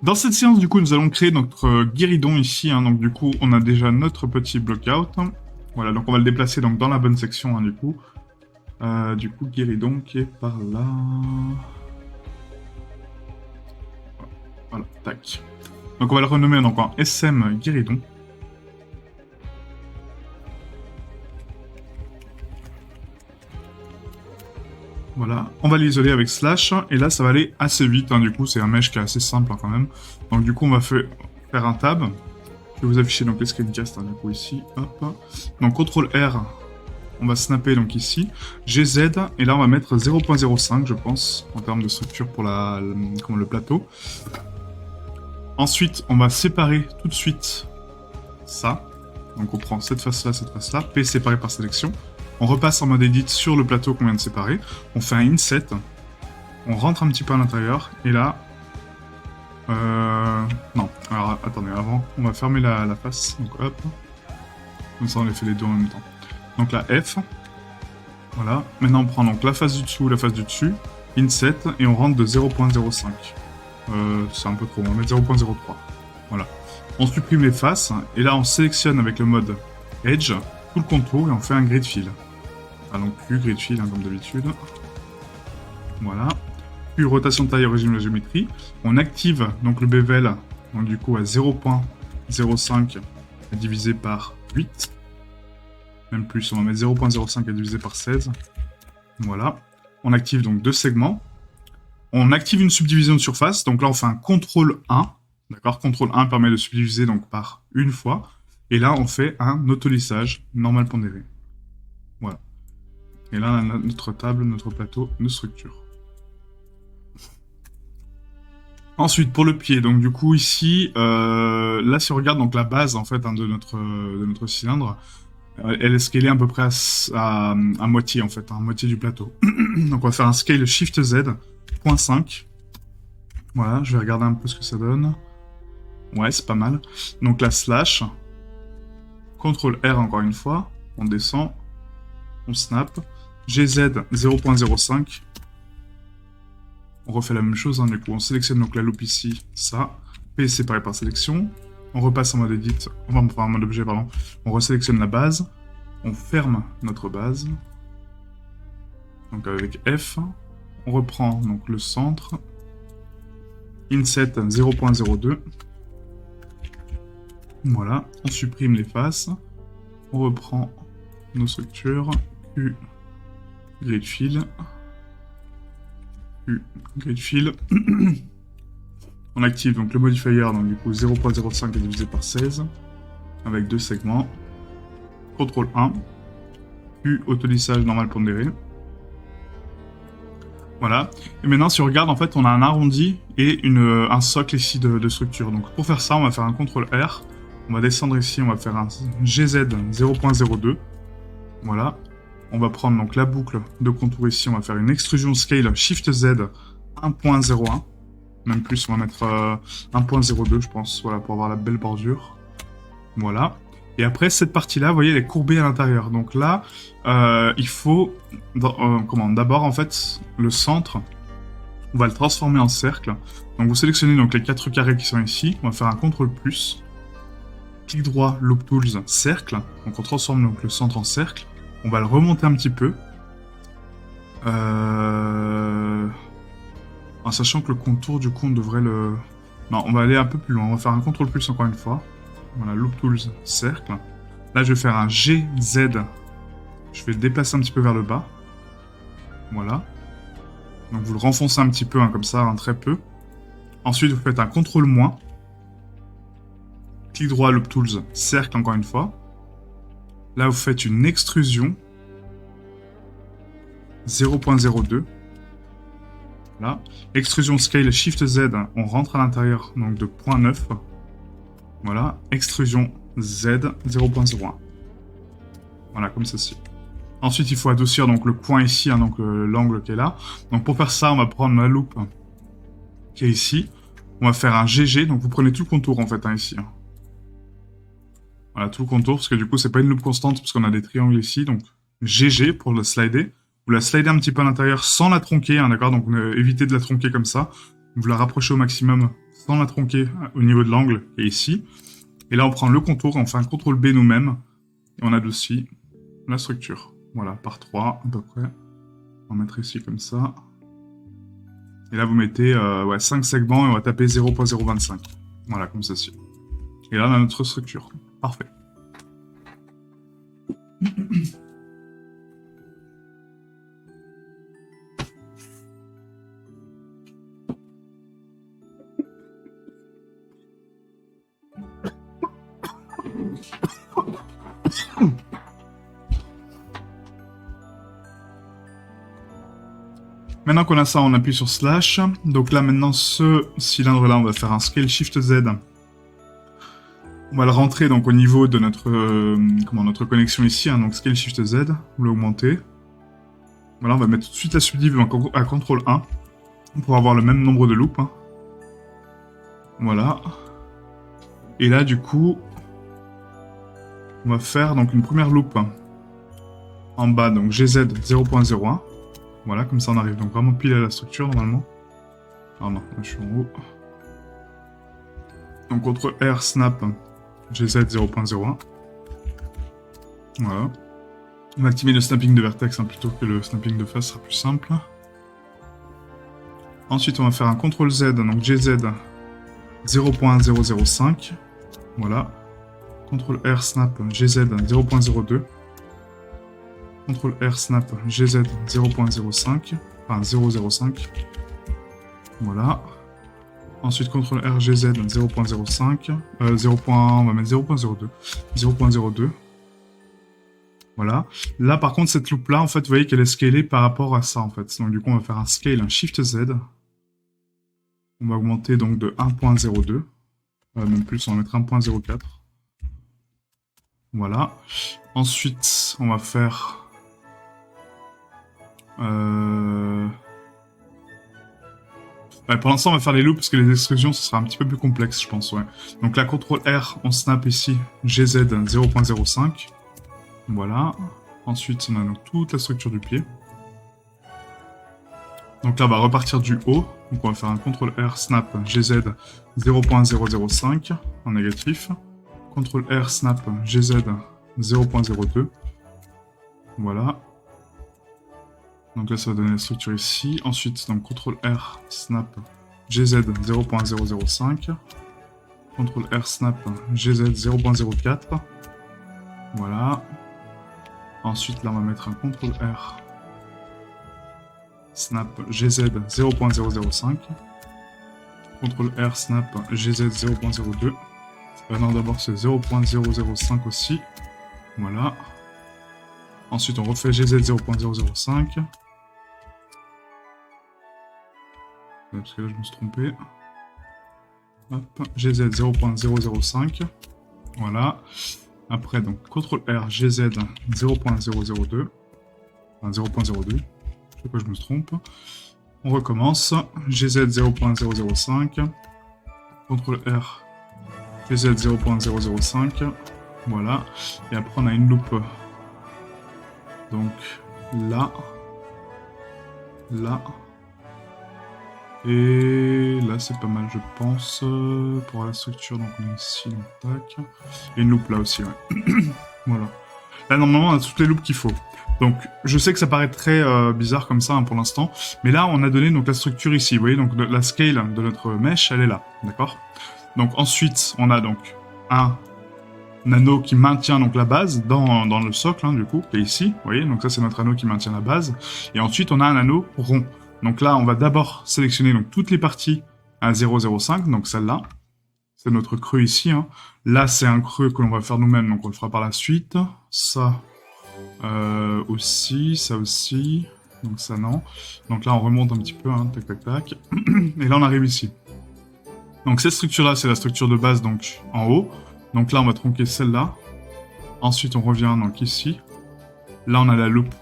Dans cette séance, du coup, nous allons créer notre guéridon ici. Donc, du coup, on a déjà notre petit block-out. Voilà, donc on va le déplacer donc, dans la bonne section, du coup. Guéridon qui est par là. Voilà, tac. Donc, on va le renommer donc, en SM guéridon. Voilà, on va l'isoler avec slash, et là ça va aller assez vite, du coup c'est un mesh qui est assez simple quand même. Donc du coup on va faire un tab, je vais vous afficher donc les screencasts du coup ici, hop. Donc CTRL R, on va snapper donc ici, GZ, et là on va mettre 0.05 je pense, en termes de structure pour le plateau. Ensuite on va séparer tout de suite ça, donc on prend cette face-là, P séparé par sélection. On repasse en mode edit sur le plateau qu'on vient de séparer. On fait un inset. On rentre un petit peu à l'intérieur. Et là... Non. Alors, attendez, avant, on va fermer la face. Donc, hop. Comme ça, on les fait les deux en même temps. Donc, la F. Voilà. Maintenant, on prend donc la face du dessous, la face du dessus. Inset. Et on rentre de 0.05. C'est un peu trop. On va mettre 0.03. Voilà. On supprime les faces. Et là, on sélectionne avec le mode Edge tout le contour et on fait un grid fill. Ah, donc Q, grid fill, comme d'habitude. Voilà. Q, rotation de taille, origine de la géométrie. On active donc le bevel, donc du coup à 0.05 divisé par 8. Même plus, on va mettre 0.05 divisé par 16. Voilà. On active donc deux segments. On active une subdivision de surface. Donc là, on fait un CTRL 1. D'accord, CTRL 1 permet de subdiviser donc par une fois. Et là, on fait un autolissage normal pondéré. Voilà. Et là, on a notre table, notre plateau, nos structures. Ensuite, pour le pied, donc du coup, ici, là, si on regarde donc, la base, en fait, de notre cylindre, elle est scalée à peu près à moitié, en fait, à moitié du plateau. Donc, on va faire un scale Shift Z, 0.5. Voilà, je vais regarder un peu ce que ça donne. Ouais, c'est pas mal. Donc, la slash, CTRL R encore une fois, on descend, on snap, GZ 0.05, on refait la même chose, du coup on sélectionne donc la loupe ici, ça, P séparé par sélection, on repasse en mode edit, enfin en mode objet, pardon, on resélectionne la base, on ferme notre base, donc avec F, on reprend donc le centre, inset 0.02, voilà, on supprime les faces, on reprend nos structures, Q, grid fill, Q, grid fill, on active donc le modifier, donc du coup 0.05 est divisé par 16, avec deux segments, CTRL 1, Q, autolissage normal pondéré. Voilà. Et maintenant, si on regarde, en fait, on a un arrondi et un socle ici de structure. Donc pour faire ça, on va faire un CTRL R, on va descendre ici, on va faire un GZ 0.02. Voilà. On va prendre donc la boucle de contour ici, on va faire une extrusion scale Shift Z 1.01. Même plus, on va mettre 1.02, je pense, voilà, pour avoir la belle bordure. Voilà. Et après, cette partie-là, vous voyez, elle est courbée à l'intérieur. Donc là, il faut... d'abord, en fait, le centre, on va le transformer en cercle. Donc vous sélectionnez donc, les 4 carrés qui sont ici. On va faire un CTRL+. Clic droit, Loop Tools, cercle. Donc on transforme donc, le centre en cercle. On va le remonter un petit peu. En sachant que le contour, du coup, on devrait le... Non, on va aller un peu plus loin. On va faire un CTRL+, encore une fois. Voilà, Loop Tools, cercle. Là, je vais faire un GZ. Je vais le déplacer un petit peu vers le bas. Voilà. Donc, vous le renfoncez un petit peu, comme ça, très peu. Ensuite, vous faites un CTRL-. Clic droit, Loop Tools, cercle, encore une fois. Là, vous faites une extrusion. 0.02. Là. Extrusion scale Shift Z, on rentre à l'intérieur, donc de 0.9. Voilà, extrusion Z 0.01. Voilà, comme ceci. Ensuite, il faut adoucir donc, le coin ici, donc l'angle qui est là. Donc pour faire ça, on va prendre la loupe qui est ici. On va faire un GG, donc vous prenez tout le contour en fait, ici. Voilà, tout le contour, parce que du coup, c'est pas une loupe constante, parce qu'on a des triangles ici. Donc GG pour le slider. Vous la slidez un petit peu à l'intérieur sans la tronquer, d'accord. Donc évitez de la tronquer comme ça. vous la rapprochez au maximum sans la tronquer au niveau de l'angle qui est ici. Et là, on prend le contour, on fait un CTRL B nous-mêmes, et on adoucit la structure. Voilà, par 3 à peu près. On va mettre ici comme ça. Et là, vous mettez 5 segments et on va taper 0.025. Voilà, comme ceci. Et là, on a notre structure. Parfait. Maintenant qu'on a ça, on appuie sur slash. Donc là, maintenant, ce cylindre-là, on va faire un scale shift Z. On va le rentrer donc au niveau de notre connexion ici. Hein, donc scale shift Z, vous l'augmentez. Voilà, on va mettre tout de suite la subdiv à CTRL 1 pour avoir le même nombre de loops. Hein. Voilà. Et là, du coup, on va faire donc une première loop en bas, donc GZ 0.01. Voilà, comme ça on arrive donc vraiment pile à la structure normalement. Ah non, là, je suis en haut. Donc CTRL R snap GZ 0.01. Voilà. On va activer le snapping de vertex plutôt que le snapping de face, ce sera plus simple. Ensuite on va faire un CTRL Z, donc GZ 0.005. Voilà. CTRL R snap GZ 0.02. CTRL R snap GZ 0.05, enfin 0.05. Voilà. Ensuite CTRL R GZ 0.05, on va mettre 0.02. 0.02. Voilà. Là par contre cette loupe là, en fait, vous voyez qu'elle est scalée par rapport à ça en fait. Donc du coup on va faire un scale, un Shift Z. On va augmenter donc de 1.02. Même plus, on va mettre 1.04. Voilà. Ensuite, on va faire... pour l'instant, on va faire les loops parce que les extrusions, ce sera un petit peu plus complexe, je pense. Ouais. Donc là, CTRL R, on snap ici GZ 0.05. Voilà. Ensuite, on a donc toute la structure du pied. Donc là, on va repartir du haut. Donc on va faire un CTRL R snap GZ 0.005 en négatif. CTRL R snap GZ 0.02. Voilà. Donc là, ça va donner la structure ici. Ensuite, donc CTRL R snap GZ 0.005. CTRL R snap GZ 0.04. Voilà. Ensuite, là, on va mettre un CTRL R snap GZ 0.005. CTRL R snap GZ 0.02. Non, d'abord c'est 0.005 aussi. Voilà. Ensuite, on refait GZ 0.005. Parce que là, je me suis trompé. Hop, GZ 0.005. Voilà. Après, donc, CTRL R GZ 0.002. Enfin, 0.02. Je sais pas, je me trompe. On recommence. GZ 0.005. CTRL R GZ 0.005. Voilà. Et après, on a une loupe. Donc, là. Là. Et là, c'est pas mal, je pense. Pour la structure, donc on est ici, donc tac. Et une loupe là aussi, ouais. Voilà. Là, normalement, on a toutes les loupes qu'il faut. Donc, je sais que ça paraît très bizarre comme ça hein, pour l'instant, mais là, on a donné donc la structure ici. Vous voyez, donc la scale de notre mesh, elle est là, d'accord? Donc ensuite, on a donc un anneau qui maintient donc la base dans le socle, hein, du coup, qui est ici. Vous voyez, donc ça, c'est notre anneau qui maintient la base. Et ensuite, on a un anneau rond. Donc là, on va d'abord sélectionner donc toutes les parties à 0,05, donc celle-là. C'est notre creux ici. Hein. Là, c'est un creux que l'on va faire nous-mêmes, donc on le fera par la suite. Ça aussi, ça aussi. Donc ça, non. Donc là, on remonte un petit peu, hein, tac, tac, tac. Et là, on arrive ici. Donc cette structure-là, c'est la structure de base, donc en haut. Donc là, on va tronquer celle-là. Ensuite, on revient donc ici. Là, on a la loupe.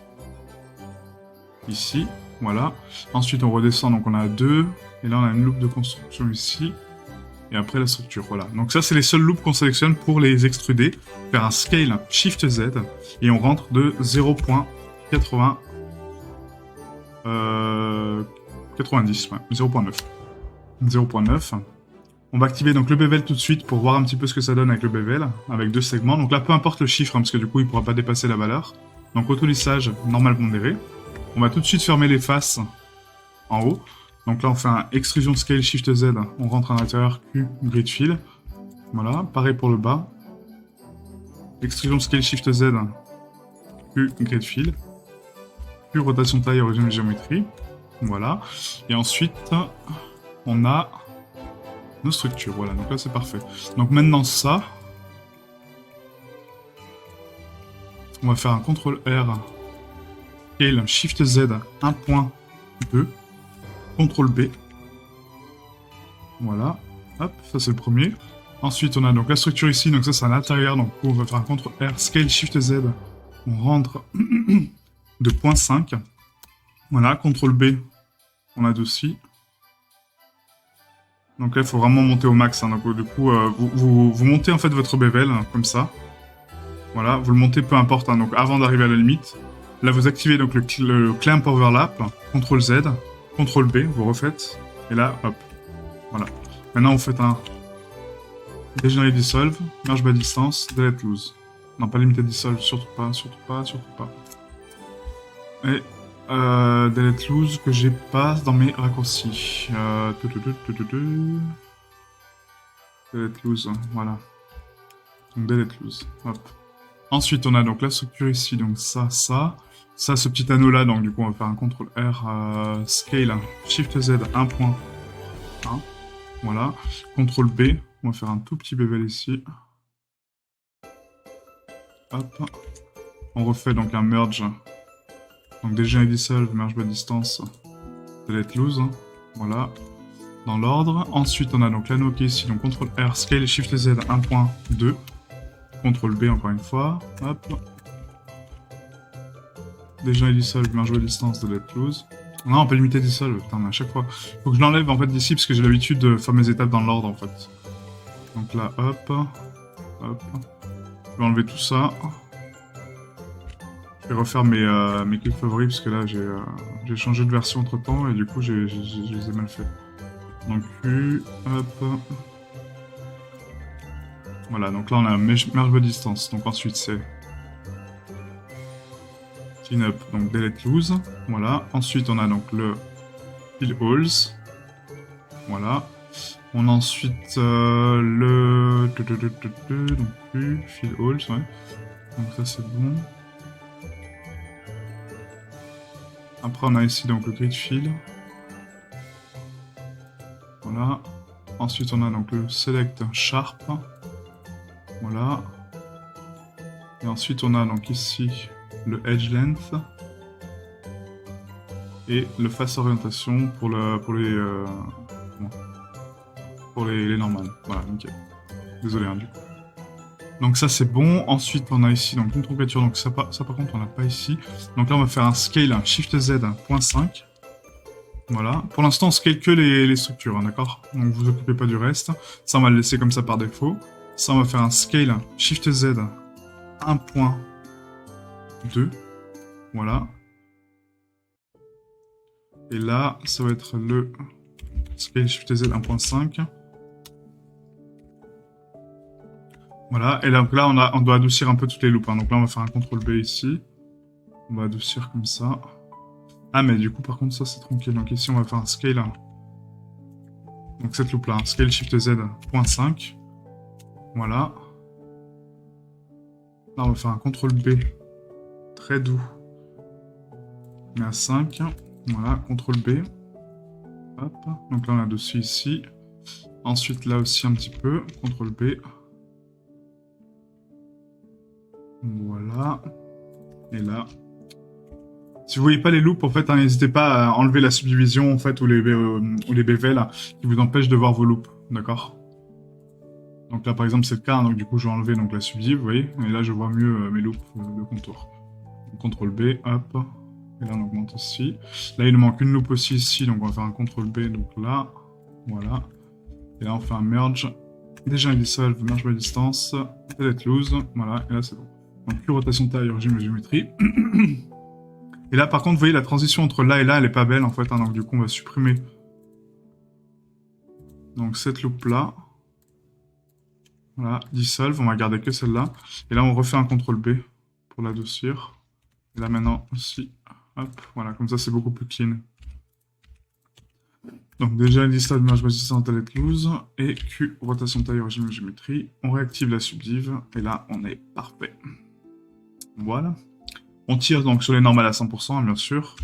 Ici. Voilà. Ensuite, on redescend, donc on a 2. Et là, on a une loupe de construction ici. Et après, la structure, voilà. Donc ça, c'est les seuls loops qu'on sélectionne pour les extruder. Faire un scale Shift Z. Et on rentre de 0.90, ouais, 0.9. 0.9. On va activer donc le bevel tout de suite pour voir un petit peu ce que ça donne avec le bevel, avec 2 segments. Donc là, peu importe le chiffre, hein, parce que du coup, il ne pourra pas dépasser la valeur. Donc auto-lissage, normal pondéré. On va tout de suite fermer les faces en haut. Donc là, on fait un extrusion scale Shift Z. On rentre à l'intérieur Q, grid fill. Voilà, pareil pour le bas. Extrusion scale Shift Z, Q, grid fill. Q, rotation taille, origine géométrie. Voilà. Et ensuite, on a nos structures. Voilà, donc là, c'est parfait. Donc maintenant, ça, on va faire un CTRL R, scale Shift Z 1.2, CTRL B. Voilà. Hop, ça c'est le premier. Ensuite, on a donc la structure ici, donc ça c'est à l'intérieur, donc on va faire un CTRL R, scale Shift Z. On rentre de 0.5. Voilà, CTRL B, on adoucit. Donc là, il faut vraiment monter au max. Hein. Donc du coup, vous montez en fait votre bevel, hein, comme ça. Voilà, vous le montez peu importe. Hein. Donc avant d'arriver à la limite, là vous activez donc le clamp overlap, CTRL Z, CTRL B, vous refaites. Et là, hop. Voilà. Maintenant, vous faites un Degenerate Dissolve, Merge by Distance, Delete Loose. Non, pas Limited Dissolve, surtout pas, surtout pas, surtout pas. Et Delete Loose que j'ai pas dans mes raccourcis. Delete Loose, voilà. Donc Delete Loose, hop. Ensuite, on a donc la structure ici, donc ça, ça. Ça, ce petit anneau là, donc du coup, on va faire un CTRL R, Scale, Shift Z 1.1. Voilà. CTRL B, on va faire un tout petit bevel ici. Hop. On refait donc un merge. Donc déjà dissolve, merge by distance, delete loose. Voilà. Dans l'ordre. Ensuite, on a donc l'anneau qui est ici. Donc CTRL R, scale, Shift Z 1.2. CTRL B encore une fois. Hop. Déjà dissolve, merge by distance, delete loose. Non, on peut limiter dissolve. Putain, mais à chaque fois. Faut que je l'enlève en fait d'ici parce que j'ai l'habitude de faire mes étapes dans l'ordre en fait. Donc là, hop. Hop. Je vais enlever tout ça. Je vais refaire mes clips favoris parce que là j'ai changé de version entre temps et du coup je les ai mal fait. Donc Q, hop. Voilà, donc là on a merge by distance. Donc ensuite c'est clean up, donc delete loose. Voilà. Ensuite on a donc le fill holes. Voilà. On a ensuite le donc Q, fill holes, ouais. Donc ça c'est bon. Après, on a ici donc le grid fill. Voilà. Ensuite, on a donc le select sharp. Voilà. Et ensuite, on a donc ici le edge length et le face orientation pour les normales. Voilà, nickel. Désolé, hein, du coup. Donc ça c'est bon. Ensuite on a ici donc une trompeture. Donc ça par contre on l'a pas ici. Donc là on va faire un scale, un Shift Z 0.5. Voilà. Pour l'instant on scale que les structures, hein, d'accord. Donc vous occupez pas du reste. Ça on va le laisser comme ça par défaut. Ça on va faire un scale Shift Z 1.2. Voilà. Et là ça va être le scale Shift Z 1.5. Voilà, et donc là, on doit adoucir un peu toutes les loupes. Hein. Donc là, on va faire un CTRL B ici. On va adoucir comme ça. Ah, mais du coup, par contre, ça, c'est tranquille. Donc ici, on va faire un scale. Donc cette loupe-là, scale Shift Z 0.5. Voilà. Là, on va faire un CTRL B. Très doux. On met à 5. Voilà, CTRL B. Hop. Donc là, on a dessus ici. Ensuite, là aussi, un petit peu. CTRL B. Voilà. Et là. Si vous voyez pas les loops, en fait, hein, n'hésitez pas à enlever la subdivision, en fait, ou les bevels qui vous empêchent de voir vos loops, d'accord? Donc là, par exemple, c'est le cas, hein, donc du coup, je vais enlever donc, la subdiv, vous voyez? Et là, je vois mieux mes loops de contour. Donc, CTRL B, hop. Et là, on augmente ici. Là, il nous manque une loop aussi ici, donc on va faire un CTRL B, donc là. Voilà. Et là, on fait un merge. Déjà, un dissolve, merge by distance, delete loose. Voilà, et là, c'est bon. Donc, plus rotation taille, origine géométrie. Et là, par contre, vous voyez, la transition entre là et là, elle est pas belle, en fait. Hein, donc, du coup, on va supprimer Donc cette loupe-là. Voilà, dissolve, on va garder que celle-là. Et là, on refait un CTRL B pour l'adoucir. Et là, maintenant, aussi, hop, voilà, comme ça, c'est beaucoup plus clean. Donc déjà, lista de merge résistante à let loose. Et Q, rotation taille, origine, géométrie. On réactive la subdiv. Et là, on est parfait. Voilà. On tire donc sur les normales à 100%, hein, bien sûr.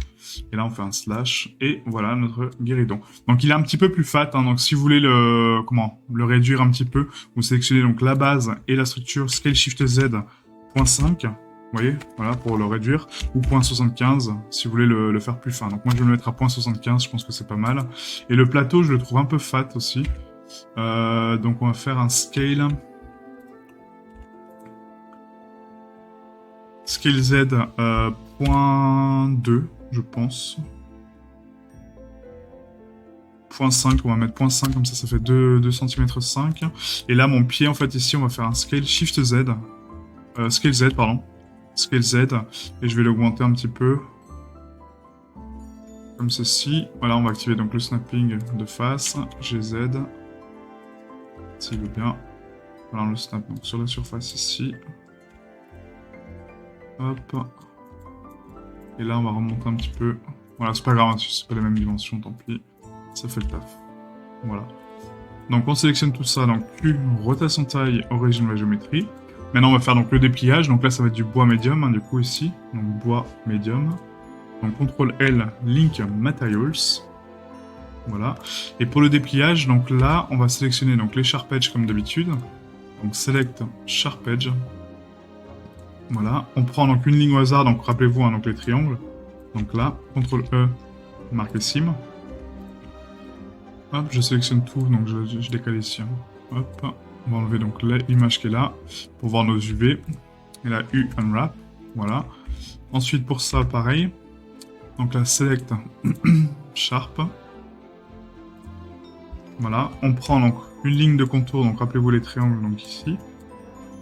Et là, on fait un slash. Et voilà notre guéridon. Donc, il est un petit peu plus fat. Hein, donc, si vous voulez le réduire un petit peu, vous sélectionnez donc la base et la structure Scale Shift Z .5. Vous voyez, voilà, pour le réduire. Ou .75, si vous voulez le faire plus fin. Donc, moi, je vais le mettre à .75. Je pense que c'est pas mal. Et le plateau, je le trouve un peu fat aussi. Donc, on va faire un scale... Scale Z .2, je pense. .5, on va mettre .5, comme ça fait 2 cm 5. Et là, mon pied, en fait, ici, on va faire un Scale Shift Z. Scale Z, pardon. Scale Z. Et je vais l'augmenter un petit peu. Comme ceci. Voilà, on va activer donc le snapping de face. GZ. S'il veut bien. Voilà, on le snap donc sur la surface ici. Hop. Et là, on va remonter un petit peu. Voilà, c'est pas grave, c'est pas les mêmes dimensions, tant pis. Ça fait le taf. Voilà. Donc, on sélectionne tout ça. Donc, Q, rotation taille, origine, la géométrie. Maintenant, on va faire donc le dépliage. Donc là, ça va être du bois médium, hein, du coup, ici. Donc, bois médium. Donc, CTRL L, Link Materials. Voilà. Et pour le dépliage, donc là, on va sélectionner donc les Sharp Edge comme d'habitude. Donc, Select Sharp Edge. Voilà, on prend donc une ligne au hasard, donc rappelez-vous, hein, donc les triangles. Donc là, CTRL E, marqué sim. Hop, je sélectionne tout, donc je décale ici. Hein. Hop, on va enlever donc l'image qui est là, pour voir nos UV. Et là, U, Unwrap, voilà. Ensuite, pour ça, pareil. Donc là, Select Sharp. Voilà, on prend donc une ligne de contour, donc rappelez-vous les triangles, donc ici.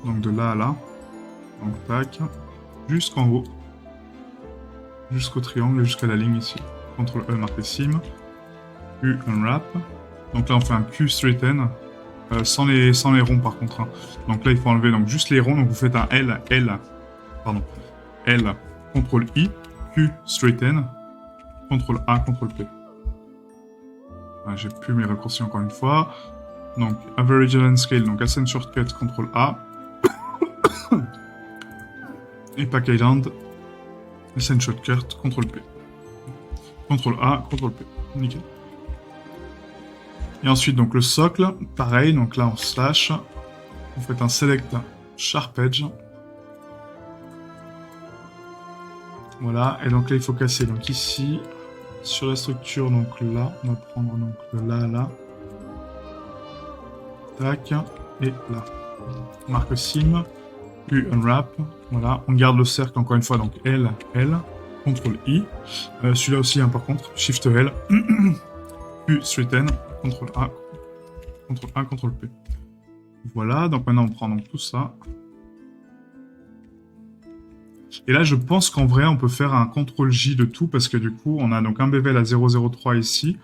Donc de là à là. Donc tac, jusqu'en haut, jusqu'au triangle et jusqu'à la ligne ici. CTRL E marqué sim, U unwrap. Donc là on fait un Q straighten, sans les ronds par contre. Hein. Donc là il faut enlever donc juste les ronds, donc vous faites un L, CTRL I, Q straighten, CTRL A, CTRL P. Ah, j'ai plus mes raccourcis encore une fois. Donc average and scale, donc ascend shortcut, CTRL A. Et Pack Island, Ascend Shortcut, CTRL P. CTRL A, CTRL P. Nickel. Et ensuite, donc le socle, pareil, donc là on slash, vous faites un Select Sharp Edge. Voilà, et donc là il faut casser, donc ici, sur la structure, donc là, on va prendre donc le là, là. Tac, et là. Marque sim. U unwrap, voilà, on garde le cercle encore une fois, donc L, CTRL I, celui-là aussi, hein, par contre, Shift L, U straighten, CTRL A, CTRL P. Voilà, donc maintenant on prend donc tout ça. Et là, je pense qu'en vrai, on peut faire un CTRL J de tout, parce que du coup, on a donc un bevel à 0,03 ici.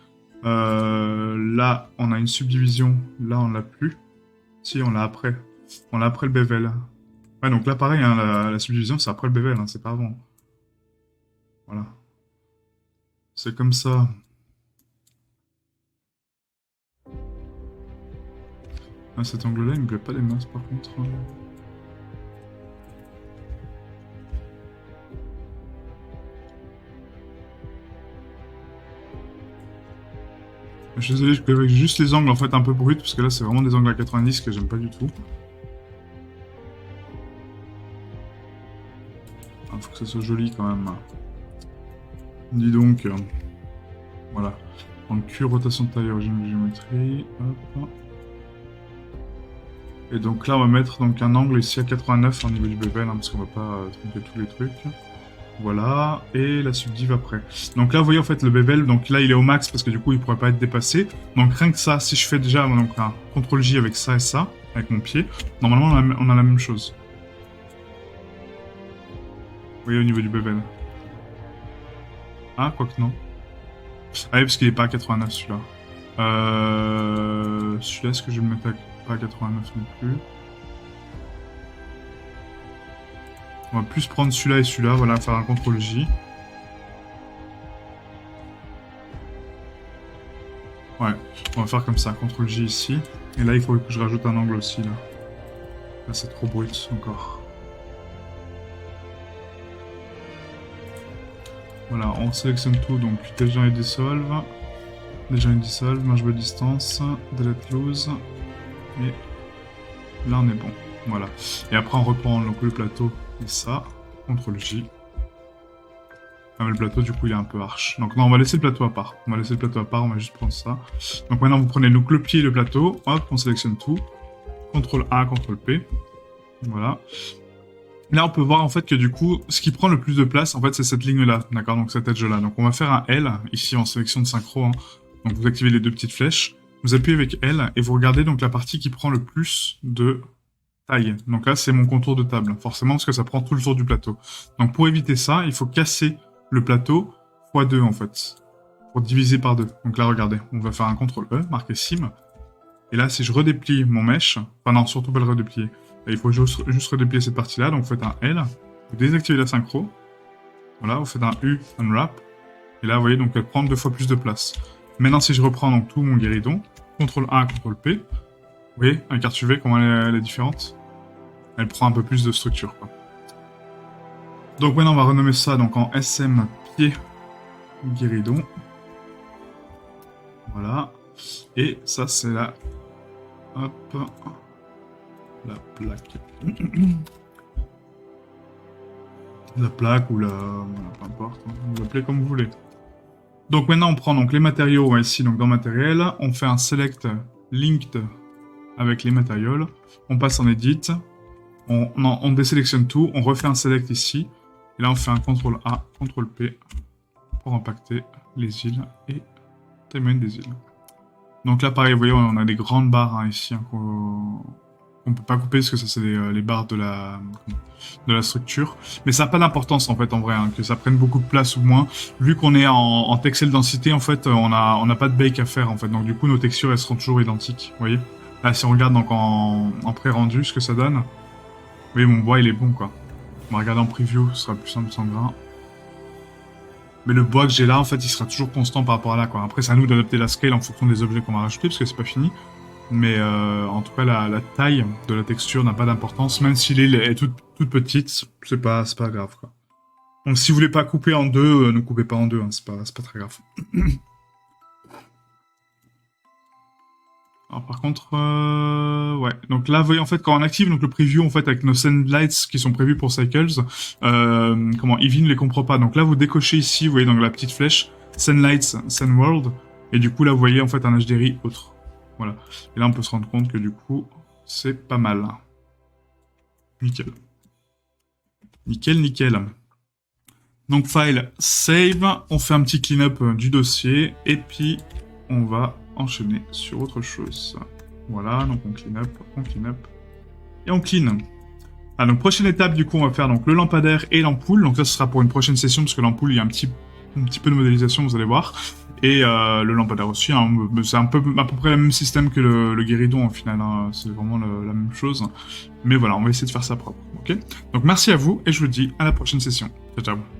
Là, on a une subdivision, là, on l'a plus. Si, on l'a après. On l'a après le bevel. Ouais, donc là, pareil, hein, la subdivision, c'est après le bevel, hein, c'est pas avant. Voilà. C'est comme ça. Ah, cet angle-là, il me plaît pas des masses, par contre. Je suis désolé, je avec juste les angles, en fait, un peu bruts, parce que là, c'est vraiment des angles à 90 que j'aime pas du tout. Faut que ça soit joli quand même. Dis donc, voilà. En Q, rotation de taille, origine de géométrie. Hop. Et donc là, on va mettre donc un angle ici à 89 au niveau du bevel, hein, parce qu'on va pas tromper tous les trucs. Voilà, et la subdiv après. Donc là, vous voyez en fait le bevel, donc là il est au max parce que du coup il pourrait pas être dépassé. Donc rien que ça, si je fais déjà donc, un CTRL J avec ça et ça, avec mon pied, normalement on a la même chose. Vous voyez au niveau du bevel. Ah, quoique non. Ah oui, parce qu'il est pas à 89 celui-là. Celui-là, est-ce que je vais le mettre pas à 89 non plus? On va plus prendre celui-là et celui-là, voilà, faire un CTRL-J. Ouais, on va faire comme ça, CTRL-J ici. Et là, il faut que je rajoute un angle aussi, là. Là, c'est trop brut, encore. Voilà, on sélectionne tout, donc déjà et dissolve. Déjà une dissolve, merge distance, delete lose. Et là, on est bon. Voilà. Et après, on reprend donc, le plateau et ça. CTRL-J. Ah, mais le plateau, du coup, il est un peu arche. Donc, non, on va laisser le plateau à part. On va laisser le plateau à part, on va juste prendre ça. Donc, maintenant, vous prenez donc, le pied et le plateau. Hop, on sélectionne tout. CTRL-A, CTRL-P. Voilà. Là, on peut voir, en fait, que du coup, ce qui prend le plus de place, en fait, c'est cette ligne-là. D'accord? Donc, cette edge-là. Donc, on va faire un L, ici, en sélection de synchro. Hein. Donc, vous activez les deux petites flèches. Vous appuyez avec L, et vous regardez, donc, la partie qui prend le plus de taille. Donc là, c'est mon contour de table. Forcément, parce que ça prend tout le tour du plateau. Donc, pour éviter ça, il faut casser le plateau x2 en fait, pour diviser par 2. Donc là, regardez, on va faire un CTRL-E, marqué Sim. Et là, si je redéplie mon mesh, enfin non, surtout pas le redéplier, et il faut juste redéplier cette partie-là, donc vous faites un L, vous désactivez la synchro, voilà, vous faites un U, unwrap, et là, vous voyez, donc elle prend 2 fois plus de place. Maintenant, si je reprends donc tout mon guéridon, CTRL-A, CTRL-P, vous voyez, la carte UV, comment elle est différente? Elle prend un peu plus de structure, quoi. Donc maintenant, on va renommer ça donc en SM pied guéridon. Voilà. Et ça, c'est la... Hop. La plaque. La plaque ou la... Voilà, peu importe. Vous l'appelez comme vous voulez. Donc maintenant, on prend donc les matériaux ici, donc dans matériel. On fait un select linked avec les matériaux. On passe en edit. On désélectionne tout. On refait un select ici. Et là, on fait un CTRL-A, CTRL-P pour impacter les îles et timeline des îles. Donc là, pareil, vous voyez, on a des grandes barres hein, ici hein, qu'on ne peut pas couper parce que ça, c'est les barres de la structure. Mais ça n'a pas d'importance, en fait, en vrai, hein, que ça prenne beaucoup de place ou moins. Vu qu'on est en texel densité, en fait, on n'a pas de bake à faire, en fait. Donc du coup, nos textures, elles seront toujours identiques, vous voyez. Là, si on regarde donc en pré-rendu, ce que ça donne, vous voyez, mon bois, il est bon, quoi. On va regarder en preview, ce sera plus simple sans grain. Mais le bois que j'ai là, en fait, il sera toujours constant par rapport à là, quoi. Après, c'est à nous d'adapter la scale en fonction des objets qu'on va rajouter, parce que c'est pas fini. Mais en tout cas, la taille de la texture n'a pas d'importance. Même si l'île est toute petite, c'est pas grave, quoi. Donc, si vous voulez pas couper en deux, ne coupez pas en deux, hein, c'est pas très grave. Alors par contre, ouais. Donc là, vous voyez en fait quand on active donc le preview en fait avec nos send lights qui sont prévus pour cycles, Eevee ne les comprend pas. Donc là, vous décochez ici, vous voyez dans la petite flèche send lights, send world, et du coup là, vous voyez en fait un HDRI autre. Voilà. Et là, on peut se rendre compte que du coup, c'est pas mal. Nickel. Nickel, nickel. Donc file save, on fait un petit clean-up du dossier et puis on va enchaîner sur autre chose. Voilà, donc on clean up et on clean. Ah, donc prochaine étape du coup on va faire donc le lampadaire et l'ampoule. Donc ça ce sera pour une prochaine session parce que l'ampoule il y a un petit peu de modélisation vous allez voir. Et le lampadaire aussi, hein, c'est à peu près le même système que le guéridon au final, hein, c'est vraiment la même chose. Mais voilà, on va essayer de faire ça propre, ok? Donc merci à vous et je vous dis à la prochaine session. Ciao ciao.